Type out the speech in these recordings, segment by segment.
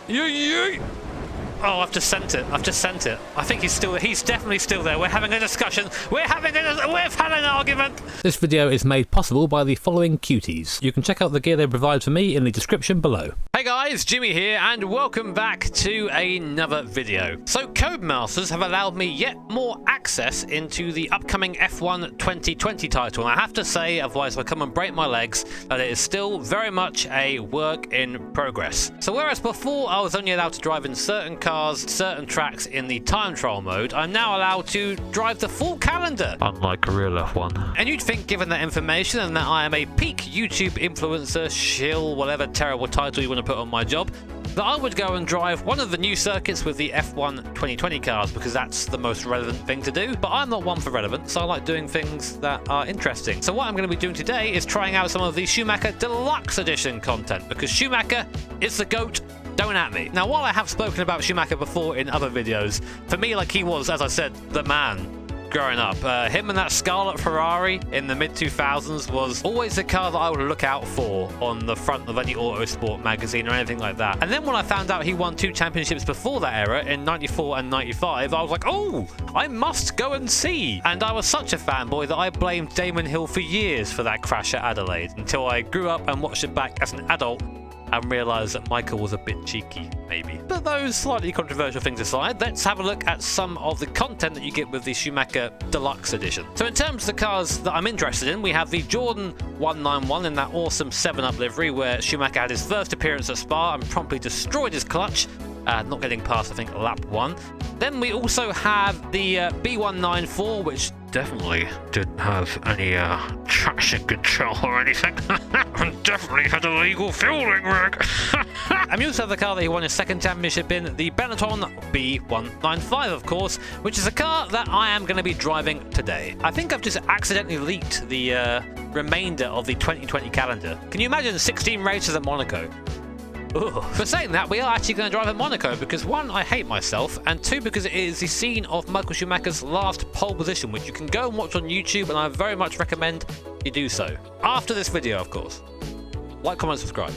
Oh, I've just sent it. I think he's definitely still there. We're having a discussion. We've had an argument. This video is made possible by the following cuties. You can check out the gear they provide for me in the description below. Hey guys, Jimmy here, and welcome back to another video. So Codemasters have allowed me yet more access into the upcoming F1 2020 title, and I have to say, otherwise I'll come and break my legs, that it is still very much a work in progress. So whereas before I was only allowed to drive in certain cars, certain tracks in the time trial mode, I'm now allowed to drive the full calendar. Unlike a real F1. And you'd think, given that information and that I am a peak YouTube influencer, shill, whatever terrible title you want to put on my job, that I would go and drive one of the new circuits with the F1 2020 cars, because that's the most relevant thing to do. But I'm not one for relevance, I like doing things that are interesting. So what I'm going to be doing today is trying out some of the Schumacher Deluxe Edition content, because Schumacher is the GOAT. Don't at me. Now, while I have spoken about Schumacher before in other videos, for me, like, he was, as I said, the man growing up. Him and that Scarlet Ferrari in the mid-2000s was always the car that I would look out for on the front of any Autosport magazine or anything like that. And then when I found out he won 2 championships before that era, in 94 and 95, I was like, oh, I must go and see. And I was such a fanboy that I blamed Damon Hill for years for that crash at Adelaide, until I grew up and watched it back as an adult and realised that Michael was a bit cheeky, maybe. But those slightly controversial things aside, let's have a look at some of the content that you get with the Schumacher Deluxe Edition. So in terms of the cars that I'm interested in, we have the Jordan 191 in that awesome 7-Up livery, where Schumacher had his first appearance at Spa and promptly destroyed his clutch, not getting past, I think, lap 1. Then we also have the B194, which definitely didn't have any traction control or anything. And definitely had a legal fueling rig. And we also have the car that he won his second championship in, the Benetton B195, of course, which is a car that I am going to be driving today. I think I've just accidentally leaked the remainder of the 2020 calendar. Can you imagine 16 races at Monaco? Ugh. But saying that, we are actually going to drive at Monaco because 1, I hate myself, and 2, because it is the scene of Michael Schumacher's last pole position, which you can go and watch on YouTube, and I very much recommend you do so. After this video, of course. Like, comment, subscribe.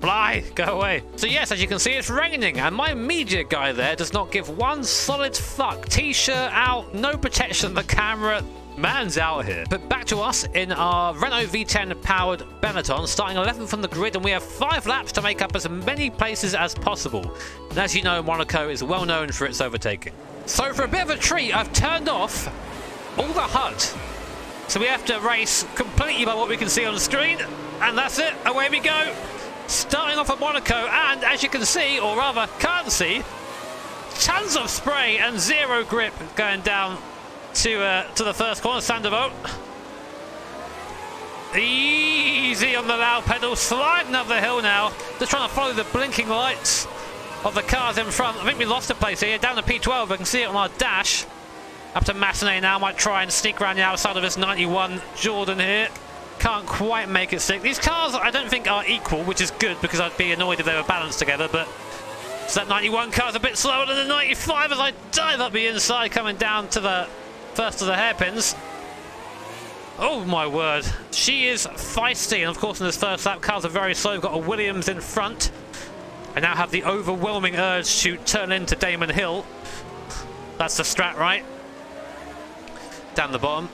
Fly, go away. So yes, as you can see, it's raining, and my media guy there does not give one solid fuck. T-shirt out, no protection on the camera. Man's out here. But back to us in our Renault V10 powered Benetton, starting 11th from the grid, and we have 5 laps to make up as many places as possible. And as you know, Monaco is well known for its overtaking. So for a bit of a treat, I've turned off all the HUD. So we have to race completely by what we can see on the screen, and that's it, away we go. Starting off at Monaco, and as you can see, or rather can't see, tons of spray and zero grip going down to the first corner. Sandoval. Easy on the loud pedal, sliding up the hill now. Just trying to follow the blinking lights of the cars in front. I think we lost a place here, down to P12. I can see it on our dash. Up to Massenet now, might try and sneak around the outside of this 91 Jordan here. Can't quite make it stick. These cars I don't think are equal, which is good because I'd be annoyed if they were balanced together, but so that 91 car's a bit slower than the 95 as I dive up the inside, coming down to the first of the hairpins. Oh my word, she is feisty, and of course in this first lap cars are very slow. We've got a Williams in front. I now have the overwhelming urge to turn into Damon Hill. That's the strat, right? Down the bottom.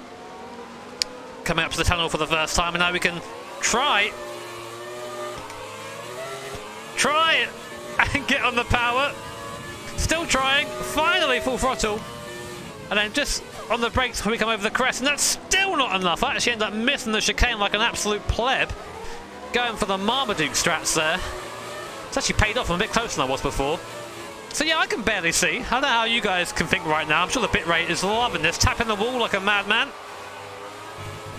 Coming up to the tunnel for the first time, and now we can try and get on the power. Still trying, finally full throttle. And then just on the brakes before we come over the crest, and that's still not enough. I actually end up missing the chicane like an absolute pleb. Going for the Marmaduke strats there. It's actually paid off. I'm a bit closer than I was before. So yeah, I can barely see. I don't know how you guys can think right now. I'm sure the bitrate is loving this. Tapping the wall like a madman.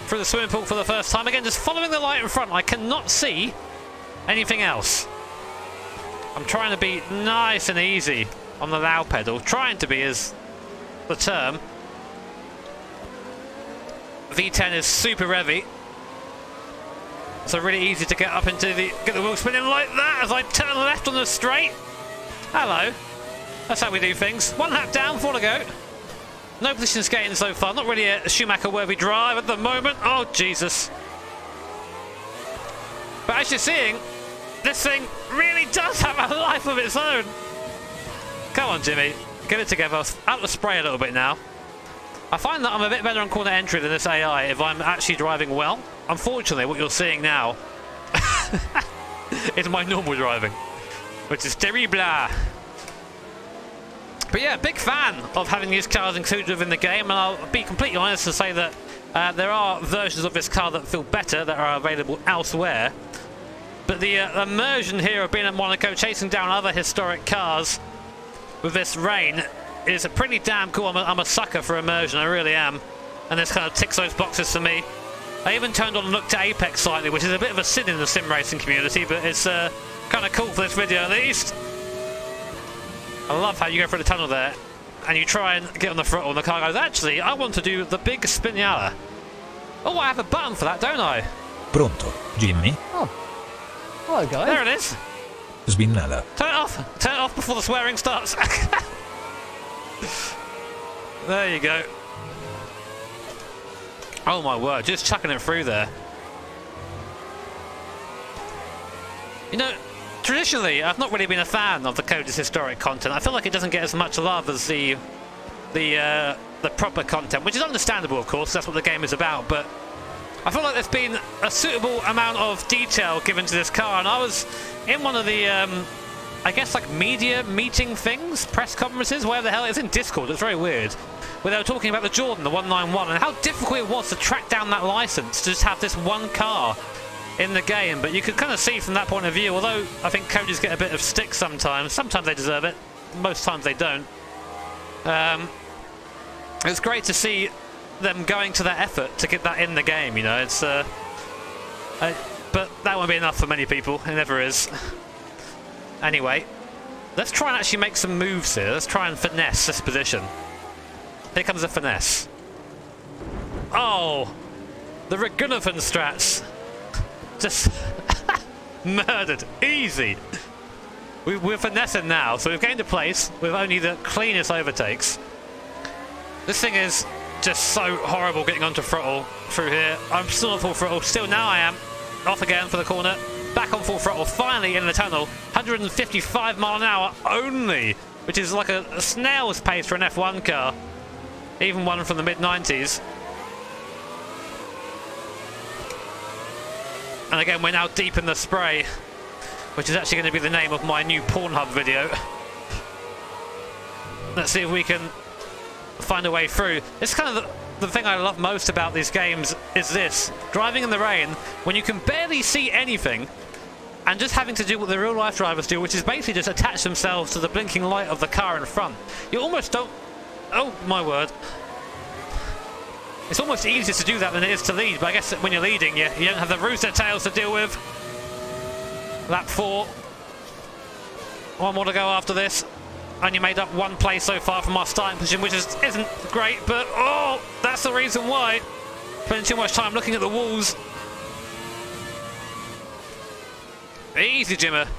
Through the swimming pool for the first time. Again, just following the light in front. I cannot see anything else. I'm trying to be nice and easy on the loud pedal. Trying to be is the term. V10 is super revvy, so really easy to get up into get the wheel spinning like that as I turn left on the straight. Hello, that's how we do things. 1 lap down, 4 to go. No position skating so far. Not really a Schumacher worthy drive at the moment. Oh Jesus! But as you're seeing, this thing really does have a life of its own. Come on, Jimmy. Get it together. Out the spray a little bit now. I find that I'm a bit better on corner entry than this AI if I'm actually driving well. Unfortunately, what you're seeing now is my normal driving, which is terrible. But yeah, big fan of having these cars included within the game, and I'll be completely honest to say that there are versions of this car that feel better that are available elsewhere. But the immersion here of being at Monaco, chasing down other historic cars with this rain, is pretty damn cool. I'm a sucker for immersion, I really am. And this kind of ticks those boxes for me. I even turned on and looked at Apex slightly, which is a bit of a sin in the sim racing community, but it's kind of cool for this video at least. I love how you go through the tunnel there, and you try and get on the throttle, and the car goes, actually, I want to do the big spinella. Oh, I have a button for that, don't I? Pronto, Jimmy? Oh. Hello, guys. There it is. Svinnella. Turn it off. Turn it off before the swearing starts. There you go. Oh my word, just chucking it through there. You know, traditionally, I've not really been a fan of the Cody's historic content. I feel like it doesn't get as much love as the proper content, which is understandable, of course. That's what the game is about. But I feel like there's been a suitable amount of detail given to this car, and I was in one of the, I guess, like media meeting things, press conferences, where the hell it's in Discord. It's very weird, where they were talking about the Jordan, the 191, and how difficult it was to track down that license to just have this one car in the game. But you could kind of see from that point of view, although I think Cody's get a bit of stick sometimes. Sometimes they deserve it, most times they don't. It's great to see them going to that effort to get that in the game, you know. It's but that won't be enough for many people. It never is. Anyway, let's try and actually make some moves here. Let's try and finesse this position. Here comes a finesse. Oh, the Regunathan strats. Just murdered. Easy. We're finessing now, so we've gained a place with only the cleanest overtakes. This thing is just so horrible getting onto throttle through here. I'm still on full throttle. Still now I am. Off again for the corner. Back on full throttle. Finally in the tunnel. 155 mile an hour only, which is like a snail's pace for an F1 car. Even one from the mid-90s. And again, we're now deep in the spray, which is actually going to be the name of my new Pornhub video. Let's see if we can find a way through. It's kind of the thing I love most about these games is this. Driving in the rain, when you can barely see anything, and just having to do what the real life drivers do, which is basically just attach themselves to the blinking light of the car in front. You almost don't... Oh, my word. It's almost easier to do that than it is to lead, but I guess when you're leading, you don't have the rooster tails to deal with. Lap 4. One more to go after this. Only made up one place so far from our starting position, which isn't great, but oh, that's the reason why. Spending too much time looking at the walls. Easy, Jimmer.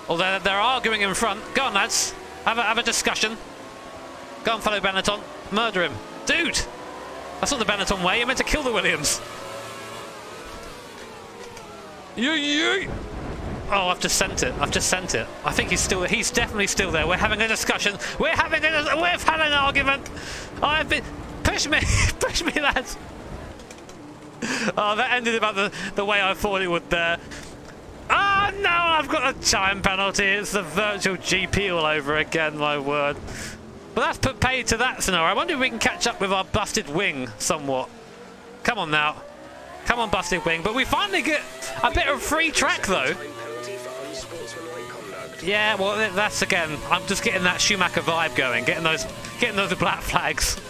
Although they're arguing in front. Go on, lads. Have a discussion. Go on, fellow Benetton. Murder him. Dude! That's not the Benetton way. You're meant to kill the Williams. Oh, I've just sent it. I've just sent it. I think he's definitely still there. We're having a discussion. We've had an argument. I've been... Push me. Push me, lads. Oh, that ended about the way I thought it would there. Oh, no, I've got a time penalty. It's the virtual GP all over again, my word. But that's put paid to that scenario. I wonder if we can catch up with our busted wing somewhat. Come on now. Come on, busted wing. But we finally get a bit of free track, though. Yeah, well, that's again. I'm just getting that Schumacher vibe going, getting those black flags.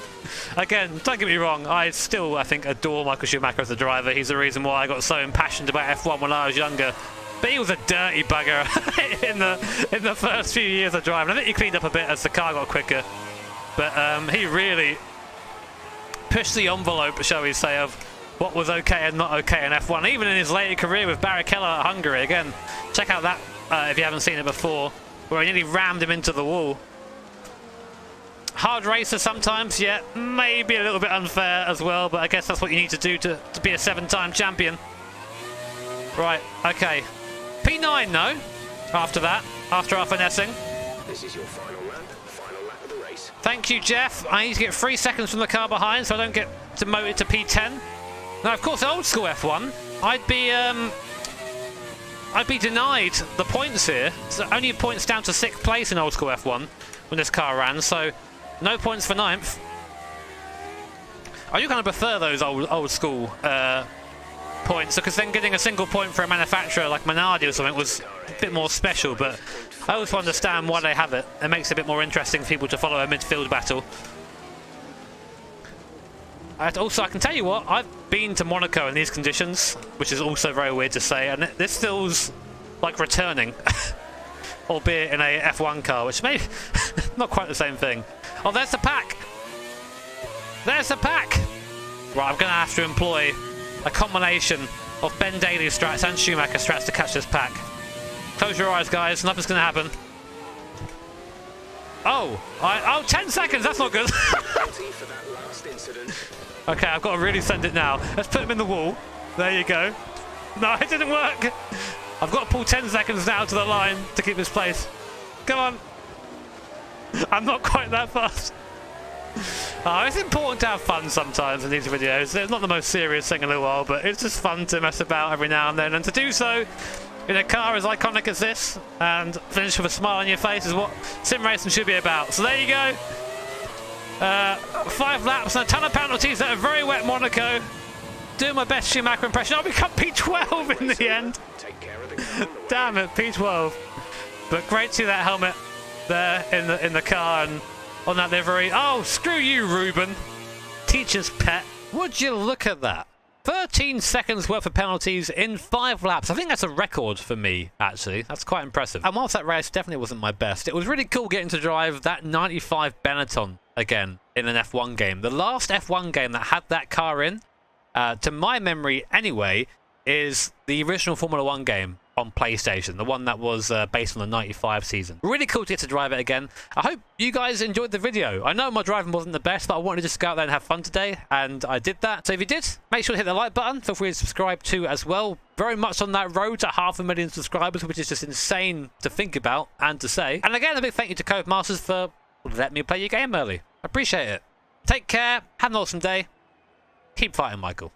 Again, don't get me wrong. I think, adore Michael Schumacher as a driver. He's the reason why I got so impassioned about F1 when I was younger. But he was a dirty bugger in the first few years of driving. I think he cleaned up a bit as the car got quicker. But he really pushed the envelope, shall we say, of what was okay and not okay in F1. Even in his later career with Barrichello at Hungary. Again, check out that if you haven't seen it before, where he nearly rammed him into the wall. Hard racer sometimes, yeah, maybe a little bit unfair as well, but I guess that's what you need to do to be a 7-time champion. Right, okay. P9, no? after that, after our finessing. This is your final lap of the race. Thank you, Jeff. I need to get 3 seconds from the car behind so I don't get demoted to P10. Now, of course, old school F1, I'd be denied the points here. So only points down to 6th place in old school F1 when this car ran, so no points for 9th. I do kind of prefer those old school points, because then getting a single point for a manufacturer like Minardi or something was a bit more special, but I also understand why they have it. It makes it a bit more interesting for people to follow a midfield battle. Also, I can tell you what, I've been to Monaco in these conditions, which is also very weird to say, and this feels like returning, albeit in a F1 car, which may not quite the same thing. Oh, there's the pack! There's the pack! Right, I'm going to have to employ a combination of Ben Daly strats and Schumacher strats to catch this pack. Close your eyes, guys, nothing's going to happen. Oh, 10 seconds, that's not good. Okay, I've got to really send it now. Let's put him in the wall. There you go. No, it didn't work. I've got to pull 10 seconds now to the line to keep this place. Come on. I'm not quite that fast. It's important to have fun sometimes in these videos. It's not the most serious thing in a while, but it's just fun to mess about every now and then. And to do so in a car as iconic as this and finish with a smile on your face is what sim racing should be about. So there you go. 5 laps and a ton of penalties at a very wet Monaco. Doing my best Schumacher impression. I'll become P12 in the end. Damn it, P12. But great to see that helmet there in the car and on that livery. Oh, screw you, Ruben. Teacher's pet. Would you look at that? 13 seconds worth of penalties in 5 laps. I think that's a record for me, actually. That's quite impressive. And whilst that race definitely wasn't my best, it was really cool getting to drive that 95 Benetton again in an F1 game. The last F1 game that had that car in, to my memory anyway, is the original Formula 1 game on PlayStation, the one that was based on the 95 season. Really cool to get to drive it again. I hope you guys enjoyed the video. I know my driving wasn't the best, but I wanted to just go out there and have fun today, and I did that. So if you did, make sure to hit the like button. Feel free to subscribe too as well. Very much on that road to 500,000 subscribers, which is just insane to think about and to say. And again, a big thank you to Codemasters for letting me play your game early. I appreciate it. Take care. Have an awesome day. Keep fighting, Michael.